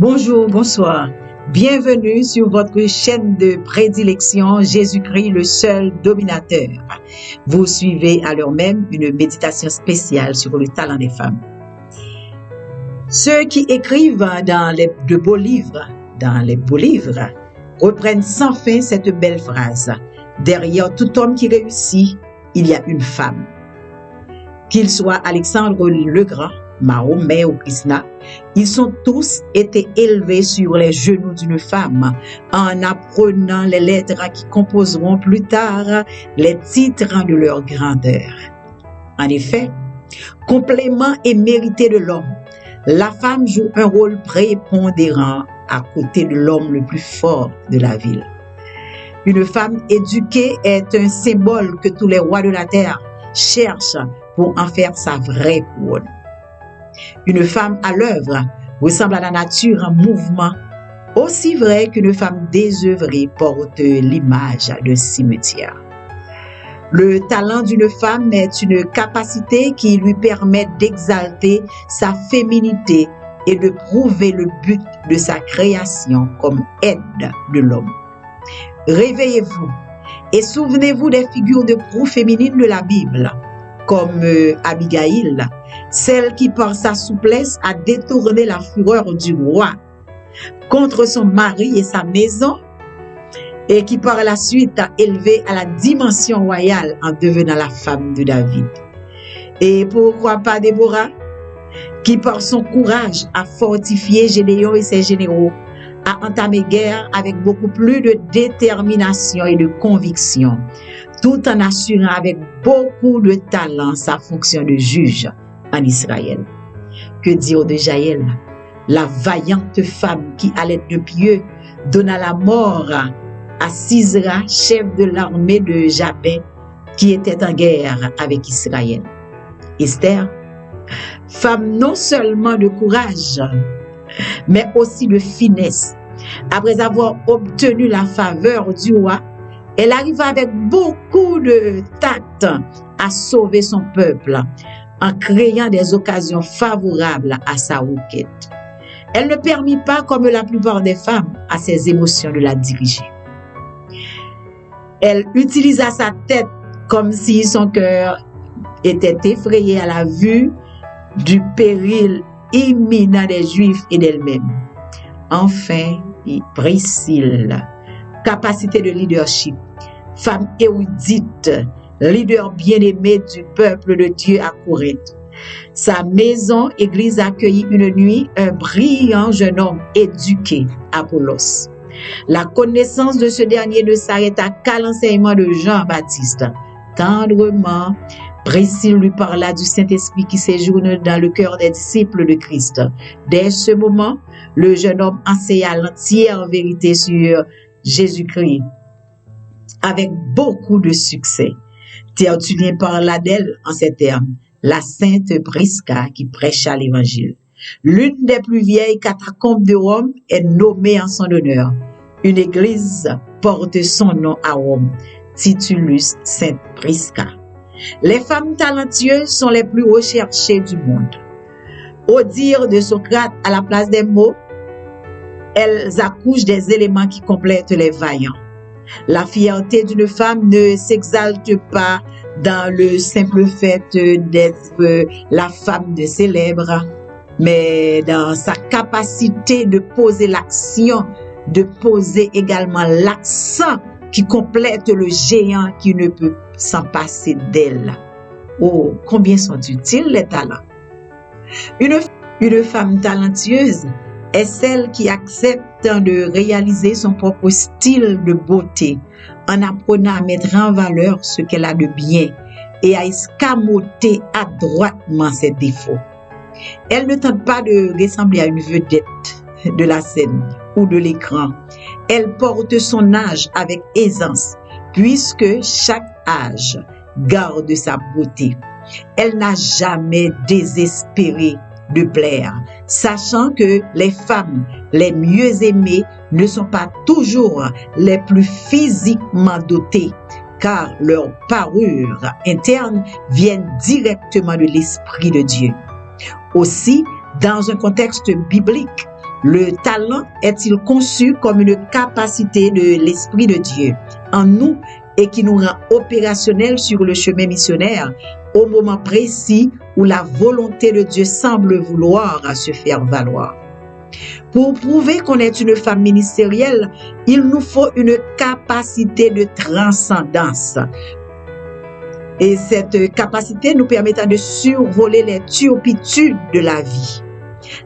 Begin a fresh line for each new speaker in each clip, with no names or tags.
Bonjour, bonsoir. Bienvenue sur votre chaîne de prédilection Jésus-Christ, le seul dominateur. Vous suivez à l'heure même une méditation spéciale sur le talent des femmes. Ceux qui écrivent de beaux livres, dans les beaux livres, reprennent sans fin cette belle phrase. Derrière tout homme qui réussit, il y a une femme. Qu'il soit Alexandre le Grand, Mahomet ou Krishna, ils ont tous été élevés sur les genoux d'une femme en apprenant les lettres qui composeront plus tard les titres de leur grandeur. En effet, complément et mérité de l'homme, la femme joue un rôle prépondérant à côté de l'homme le plus fort de la ville. Une femme éduquée est un symbole que tous les rois de la terre cherchent pour en faire sa vraie couronne. Une femme à l'œuvre ressemble à la nature en mouvement, aussi vrai qu'une femme désœuvrée porte l'image d'un cimetière. Le talent d'une femme est une capacité qui lui permet d'exalter sa féminité et de prouver le but de sa création comme aide de l'homme. Réveillez-vous et souvenez-vous des figures de proue féminines de la Bible, comme Abigail, celle qui par sa souplesse a détourné la fureur du roi contre son mari et sa maison, et qui par la suite a élevé à la dimension royale en devenant la femme de David. Et pourquoi pas Déborah, qui par son courage a fortifié Gédéon et ses généraux, a entamé guerre avec beaucoup plus de détermination et de conviction, tout en assurant avec beaucoup de talent sa fonction de juge en Israël. Que dire de Jaël, la vaillante femme qui, à l'aide de pieux, donna la mort à Sisera, chef de l'armée de Jabin, qui était en guerre avec Israël. Esther, femme non seulement de courage, mais aussi de finesse. Après avoir obtenu la faveur du roi, elle arriva avec beaucoup de tact à sauver son peuple en créant des occasions favorables à sa requête. Elle ne permit pas, comme la plupart des femmes, à ses émotions de la diriger. Elle utilisa sa tête comme si son cœur était effrayé à la vue du péril imminent des Juifs et d'elle-même. Enfin, Priscille, capacité de leadership, femme érudite, leader bien-aimé du peuple de Dieu à Corinthe. Sa maison, église, accueillit une nuit un brillant jeune homme éduqué, Apollos. La connaissance de ce dernier ne s'arrêta qu'à l'enseignement de Jean-Baptiste. Tendrement, Priscille lui parla du Saint-Esprit qui séjourne dans le cœur des disciples de Christ. Dès ce moment, le jeune homme enseigna l'entière vérité sur Jésus-Christ avec beaucoup de succès. Tertullien parla d'elle en ces termes: la sainte Prisca qui prêcha l'évangile. L'une des plus vieilles catacombes de Rome est nommée en son honneur. Une église porte son nom à Rome, Titulus Sainte Prisca. Les femmes talentueuses sont les plus recherchées du monde. Au dire de Socrate, à la place des mots, elles accouchent des éléments qui complètent les vaillants. La fierté d'une femme ne s'exalte pas dans le simple fait d'être la femme de célèbre, mais dans sa capacité de poser l'action, de poser également l'accent qui complète le géant qui ne peut s'en passer d'elle. Oh, combien sont utiles les talents! Une femme talentueuse est celle qui accepte de réaliser son propre style de beauté en apprenant à mettre en valeur ce qu'elle a de bien et à escamoter adroitement ses défauts. Elle ne tente pas de ressembler à une vedette de la scène ou de l'écran. Elle porte son âge avec aisance, puisque chaque âge garde sa beauté. Elle n'a jamais désespéré de plaire, sachant que les femmes les mieux aimées ne sont pas toujours les plus physiquement dotées, car leurs parures internes viennent directement de l'Esprit de Dieu. Aussi, dans un contexte biblique, Le talent est-il conçu comme une capacité de l'Esprit de Dieu en nous et qui nous rend opérationnels sur le chemin missionnaire au moment précis où la volonté de Dieu semble vouloir se faire valoir? Pour prouver qu'on est une femme ministérielle, il nous faut une capacité de transcendance. Et cette capacité nous permettra de survoler les turpitudes de la vie.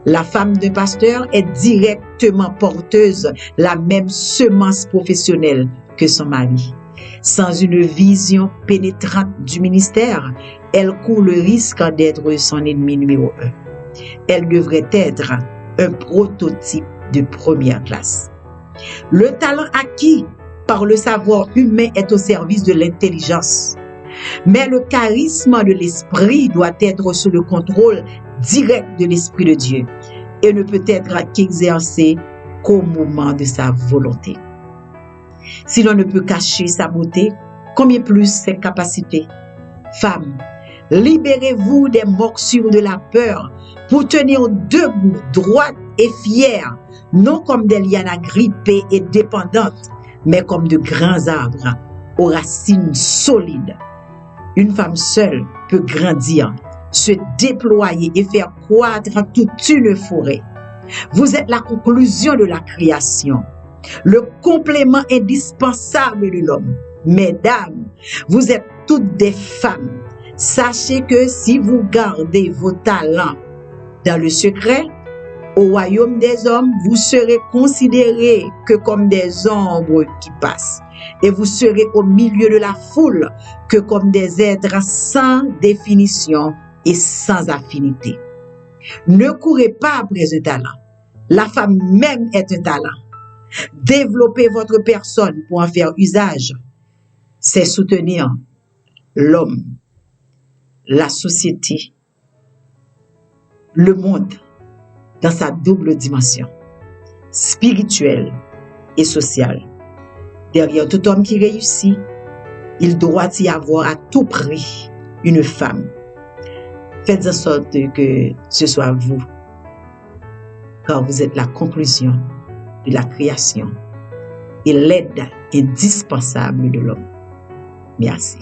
La femme d'un pasteur est directement porteuse la même semence professionnelle que son mari. Sans une vision pénétrante du ministère, elle court le risque d'être son ennemi numéro 1. Elle devrait être un prototype de première classe. Le talent acquis par le savoir humain est au service de l'intelligence. Mais le charisme de l'esprit doit être sous le contrôle direct de l'Esprit de Dieu et ne peut être qu'exercé qu'au moment de sa volonté. Si l'on ne peut cacher sa beauté, combien plus ses capacités? Femmes, libérez-vous des morsures de la peur pour tenir debout, droite et fière, non comme des lianes agrippées et dépendantes, mais comme de grands arbres aux racines solides. Une femme seule peut grandir, se déployer et faire croître toute une forêt. Vous êtes la conclusion de la création, le complément indispensable de l'homme. Mesdames, vous êtes toutes des femmes. Sachez que si vous gardez vos talents dans le secret, au royaume des hommes, vous serez considérés que comme des ombres qui passent. Et vous serez au milieu de la foule que comme des êtres sans définition et sans affinité. Ne courez pas après un talent. La femme même est un talent. Développez votre personne pour en faire usage. C'est soutenir l'homme, la société, le monde dans sa double dimension, spirituelle et sociale. Derrière tout homme qui réussit, il doit y avoir à tout prix une femme. Faites en sorte que ce soit vous, car vous êtes la conclusion de la création et l'aide indispensable de l'homme. Merci.